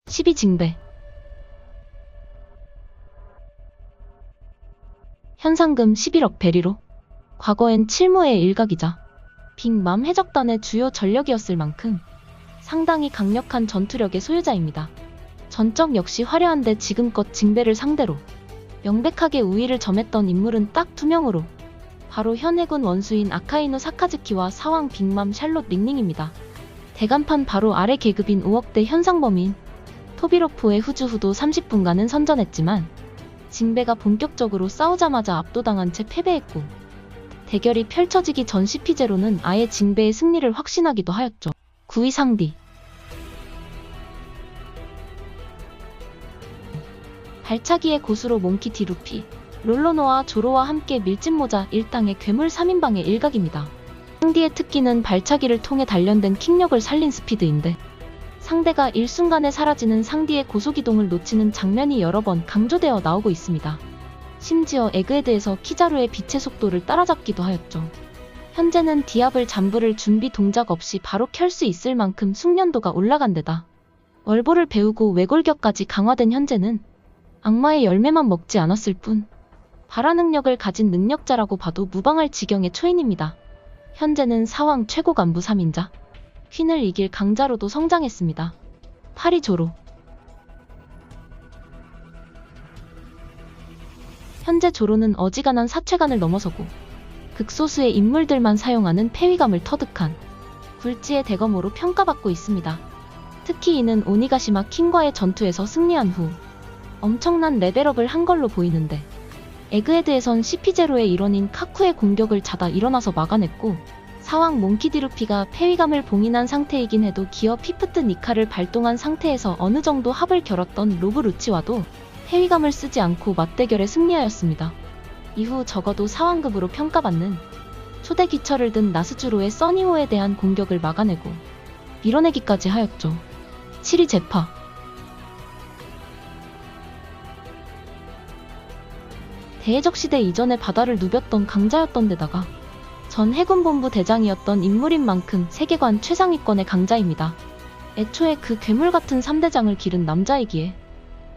12징배. 현상금 11억 베리로. 과거엔 칠무의 일각이자 빅맘 해적단의 주요 전력이었을 만큼 상당히 강력한 전투력의 소유자입니다. 전적 역시 화려한데 지금껏 징배를 상대로 명백하게 우위를 점했던 인물은 딱 2명으로 바로 현 해군 원수인 아카이누 사카즈키와 사왕 빅맘 샬롯 링링입니다. 대간판 바로 아래 계급인 5억대 현상범인 토비로프의 후주후도 30분간은 선전했지만 징배가 본격적으로 싸우자마자 압도당한 채 패배했고, 대결이 펼쳐지기 전 CP제로는 아예 징배의 승리를 확신하기도 하였죠. 9위 상디. 발차기의 고수로 몽키 디 루피, 롤러노와 조로와 함께 밀짚모자 일당의 괴물 3인방의 일각입니다. 상디의 특기는 발차기를 통해 단련된 킥력을 살린 스피드인데, 상대가 일순간에 사라지는 상디의 고속이동을 놓치는 장면이 여러 번 강조되어 나오고 있습니다. 심지어 에그헤드에서 키자루의 빛의 속도를 따라잡기도 하였죠. 현재는 디아블 잠브를 준비 동작 없이 바로 켤 수 있을 만큼 숙련도가 올라간 데다 월보를 배우고 외골격까지 강화된 현재는 악마의 열매만 먹지 않았을 뿐 발화 능력을 가진 능력자라고 봐도 무방할 지경의 초인입니다. 현재는 사왕 최고 간부 3인자 퀸을 이길 강자로도 성장했습니다. 8위 조로. 현재 조로는 어지간한 사채간을 넘어서고 극소수의 인물들만 사용하는 폐위감을 터득한 굴지의 대검으로 평가받고 있습니다. 특히 이는 오니가시마 킹과의 전투에서 승리한 후 엄청난 레벨업을 한 걸로 보이는데, 에그헤드에선 CP0의 일원인 카쿠의 공격을 자다 일어나서 막아냈고, 사왕 몽키 디루피가 폐위감을 봉인한 상태이긴 해도 기어 피프트 니카를 발동한 상태에서 어느 정도 합을 겨뤘던 로브 루치와도 폐위감을 쓰지 않고 맞대결에 승리하였습니다. 이후 적어도 사왕급으로 평가받는 초대 기처를 든 나스주로의 써니호에 대한 공격을 막아내고 밀어내기까지 하였죠. 7위 제파. 대해적시대 이전에 바다를 누볐던 강자였던 데다가 전 해군본부 대장이었던 인물인 만큼 세계관 최상위권의 강자입니다. 애초에 그 괴물같은 3대장을 기른 남자이기에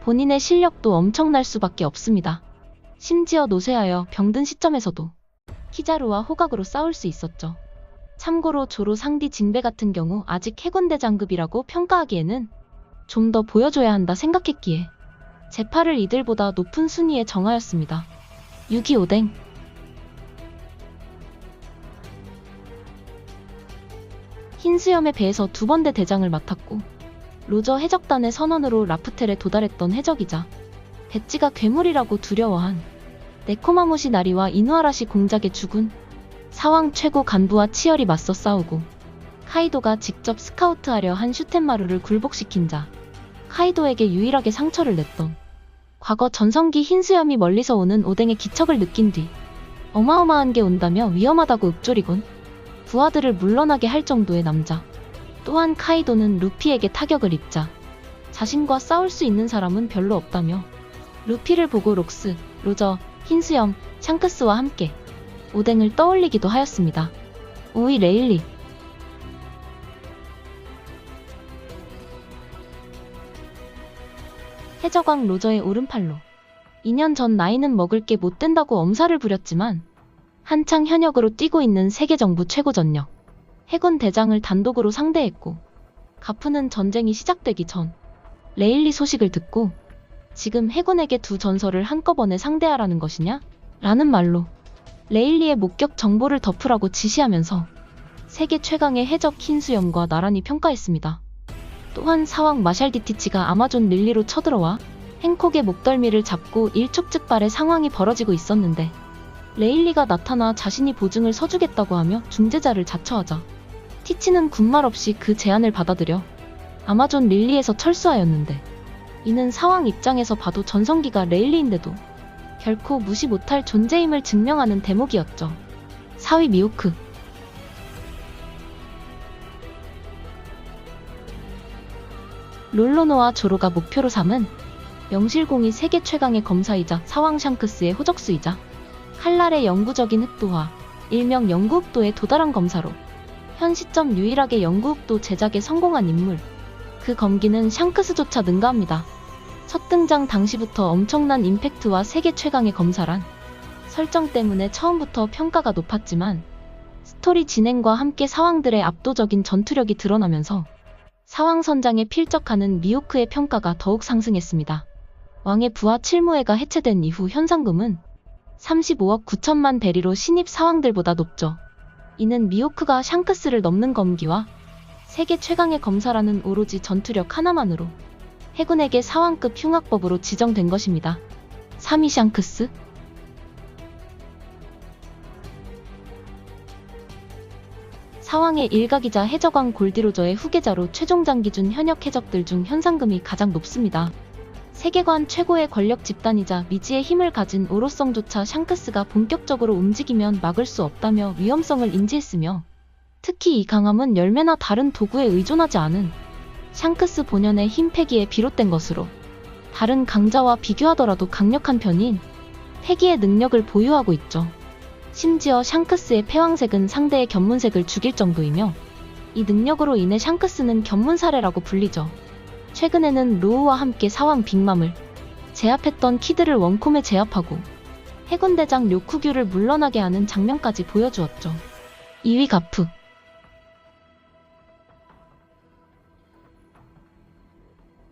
본인의 실력도 엄청날 수밖에 없습니다. 심지어 노쇠하여 병든 시점에서도 키자루와 호각으로 싸울 수 있었죠. 참고로 조로 상디 징배 같은 경우 아직 해군대장급이라고 평가하기에는 좀 더 보여줘야 한다 생각했기에 제파를 이들보다 높은 순위에 정하였습니다. 6위 오뎅. 흰수염의 배에서 2번대 대장을 맡았고 로저 해적단의 선원으로 라프텔에 도달했던 해적이자 배지가 괴물이라고 두려워한 네코마무시 나리와 이누아라시 공작의 죽은 사왕 최고 간부와 치열히 맞서 싸우고 카이도가 직접 스카우트하려 한 슈텐마루를 굴복시킨 자, 카이도에게 유일하게 상처를 냈던 과거 전성기 흰수염이 멀리서 오는 오뎅의 기척을 느낀 뒤 어마어마한 게 온다며 위험하다고 읊조리곤 부하들을 물러나게 할 정도의 남자. 또한 카이도는 루피에게 타격을 입자 자신과 싸울 수 있는 사람은 별로 없다며 루피를 보고 록스, 로저, 흰수염, 샹크스와 함께 오뎅을 떠올리기도 하였습니다. 5위 레일리. 해적왕 로저의 오른팔로 2년 전 나이는 먹을 게 못 된다고 엄살을 부렸지만 한창 현역으로 뛰고 있는 세계정부 최고 전력 해군 대장을 단독으로 상대했고, 가프는 전쟁이 시작되기 전 레일리 소식을 듣고 지금 해군에게 두 전설을 한꺼번에 상대하라는 것이냐? 라는 말로 레일리의 목격 정보를 덮으라고 지시하면서 세계 최강의 해적 흰수염과 나란히 평가했습니다. 또한 사왕 마샬디티치가 아마존 릴리로 쳐들어와 행콕의 목덜미를 잡고 일촉즉발의 상황이 벌어지고 있었는데, 레일리가 나타나 자신이 보증을 서주겠다고 하며 중재자를 자처하자 티치는 군말 없이 그 제안을 받아들여 아마존 릴리에서 철수하였는데, 이는 사왕 입장에서 봐도 전성기가 레일리인데도 결코 무시 못할 존재임을 증명하는 대목이었죠. 4위 미호크. 롤로노와 조로가 목표로 삼은 명실공히 세계 최강의 검사이자 사왕 샹크스의 호적수이자 칼날의 영구적인 흑도화, 일명 영구흑도에 도달한 검사로 현 시점 유일하게 영구흑도 제작에 성공한 인물, 그 그 검기는 샹크스조차 능가합니다. 첫 등장 당시부터 엄청난 임팩트와 세계 최강의 검사란 설정 때문에 처음부터 평가가 높았지만 스토리 진행과 함께 사왕들의 압도적인 전투력이 드러나면서 사왕선장에 필적하는 미호크의 평가가 더욱 상승했습니다. 왕의 부하 칠무회가 해체된 이후 현상금은 35억 9천만 베리로 신입 사왕들보다 높죠. 이는 미호크가 샹크스를 넘는 검기와 세계 최강의 검사라는 오로지 전투력 하나만으로 해군에게 사왕급 흉악법으로 지정된 것입니다. 3위 샹크스. 사왕의 일각이자 해적왕 골디로저의 후계자로 최종장 기준 현역 해적들 중 현상금이 가장 높습니다. 세계관 최고의 권력 집단이자 미지의 힘을 가진 오로성조차 샹크스가 본격적으로 움직이면 막을 수 없다며 위험성을 인지했으며 특히 이 강함은 열매나 다른 도구에 의존하지 않은 샹크스 본연의 힘 패기에 비롯된 것으로 다른 강자와 비교하더라도 강력한 편인 패기의 능력을 보유하고 있죠. 심지어 샹크스의 패왕색은 상대의 견문색을 죽일 정도이며 이 능력으로 인해 샹크스는 견문사례라고 불리죠. 최근에는 로우와 함께 사왕 빅맘을 제압했던 키드를 원콤에 제압하고 해군대장 료쿠규를 물러나게 하는 장면까지 보여주었죠. 2위 가프.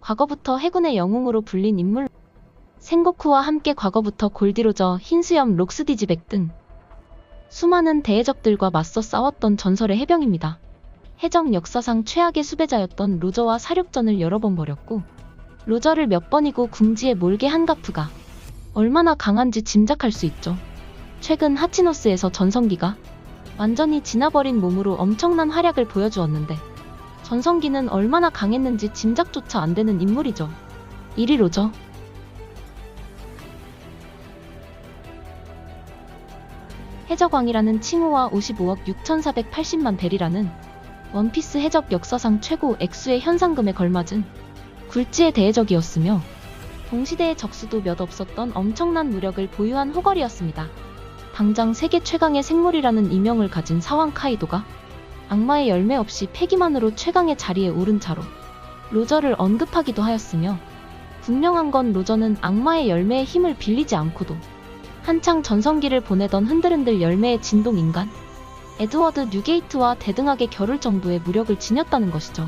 과거부터 해군의 영웅으로 불린 인물 생고쿠와 함께 과거부터 골디로저, 흰수염, 록스디지백 등 수많은 대해적들과 맞서 싸웠던 전설의 해병입니다. 해적 역사상 최악의 수배자였던 로저와 사륙전을 여러 번 벌였고 로저를 몇 번이고 궁지에 몰게 한 가프가 얼마나 강한지 짐작할 수 있죠. 최근 하치노스에서 전성기가 완전히 지나버린 몸으로 엄청난 활약을 보여주었는데 전성기는 얼마나 강했는지 짐작조차 안 되는 인물이죠. 1위 로저. 해적왕이라는 칭호와 55억 6,480만 베리라는 원피스 해적 역사상 최고 액수의 현상금에 걸맞은 굴지의 대해적이었으며 동시대의 적수도 몇 없었던 엄청난 무력을 보유한 호걸이었습니다. 당장 세계 최강의 생물이라는 이명을 가진 사왕 카이도가 악마의 열매 없이 패기만으로 최강의 자리에 오른 차로 로저를 언급하기도 하였으며 분명한 건 로저는 악마의 열매의 힘을 빌리지 않고도 한창 전성기를 보내던 흔들흔들 열매의 진동인간 에드워드 뉴게이트와 대등하게 겨룰 정도의 무력을 지녔다는 것이죠.